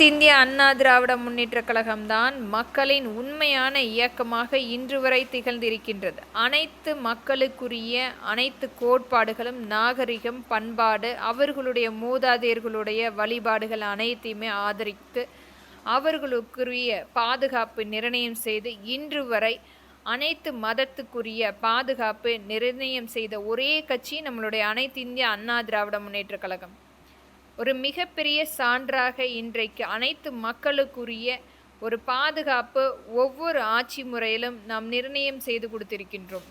இந்திய அண்ணா திராவிட முன்னேற்றக் கழகம்தான் மக்களின் உண்மையான இயக்கமாக இன்று வரை திகழ்ந்திருக்கின்றது. அனைத்து மக்களுக்குரிய அனைத்து கோட்பாடுகளும், நாகரிகம், பண்பாடு, அவர்களுடைய மூதாதையர்களுடைய வழிபாடுகள் அனைத்தையுமே ஆதரித்து அவர்களுக்குரிய பாதுகாப்பு நிர்ணயம் செய்து இன்று வரை அனைத்து மதத்துக்குரிய பாதுகாப்பு நிர்ணயம் செய்த ஒரே கட்சி நம்மளுடைய அனைத்து இந்திய அண்ணா திராவிட முன்னேற்றக் கழகம். ஒரு மிகப்பெரிய சான்றாக இன்றைக்கு அனைத்து மக்களுக்குரிய ஒரு பாதுகாப்பு ஒவ்வொரு ஆட்சி முறையிலும் நாம் நிர்ணயம் செய்து கொடுத்திருக்கின்றோம்.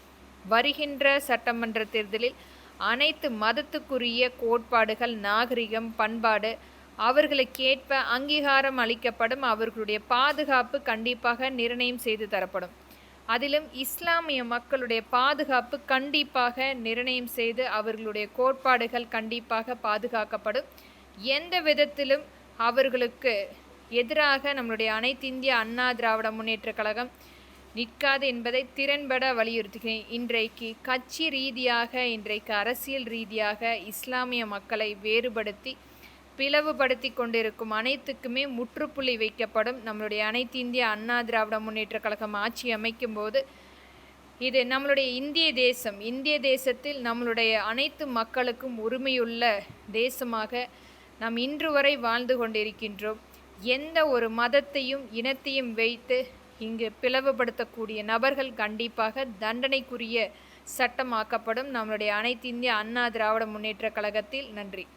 வருகின்ற சட்டமன்ற தேர்தலில் அனைத்து மதத்துக்குரிய கோட்பாடுகள், நாகரிகம், பண்பாடு அவர்களுக்கேற்ப அங்கீகாரம் அளிக்கப்படும். அவர்களுடைய பாதுகாப்பு கண்டிப்பாக நிர்ணயம் செய்து தரப்படும். அதிலும் இஸ்லாமிய மக்களுடைய பாதுகாப்பு கண்டிப்பாக நிர்ணயம் செய்து அவர்களுடைய கோட்பாடுகள் கண்டிப்பாக பாதுகாக்கப்படும். எந்த விதத்திலும் அவர்களுக்கு எதிராக நம்மளுடைய அனைத்து இந்திய அண்ணா திராவிட முன்னேற்றக் கழகம் நிற்காது என்பதை திறன்பட வலியுறுத்துகிறேன். இன்றைக்கு கட்சி ரீதியாக, இன்றைக்கு அரசியல் ரீதியாக இஸ்லாமிய மக்களை வேறுபடுத்தி பிளவுபடுத்தி கொண்டிருக்கும் அனைத்துக்குமே முற்றுப்புள்ளி வைக்கப்படும். நம்மளுடைய அனைத்து இந்திய அண்ணா திராவிட முன்னேற்றக் கழகம் ஆட்சி அமைக்கும் போது இது நம்மளுடைய இந்திய தேசத்தில் நம்மளுடைய அனைத்து மக்களுக்கும் உரிமையுள்ள தேசமாக நாம் இன்று வரை வாழ்ந்து கொண்டிருக்கின்றோம். எந்த ஒரு மதத்தையும் இனத்தையும் வைத்து இங்கு பிளவுபடுத்தக்கூடிய நபர்கள் கண்டிப்பாக தண்டனைக்குரிய சட்டமாக்கப்படும். நம்மளுடைய அனைத்து இந்திய அண்ணா திராவிட முன்னேற்றக் கழகத்தில். நன்றி.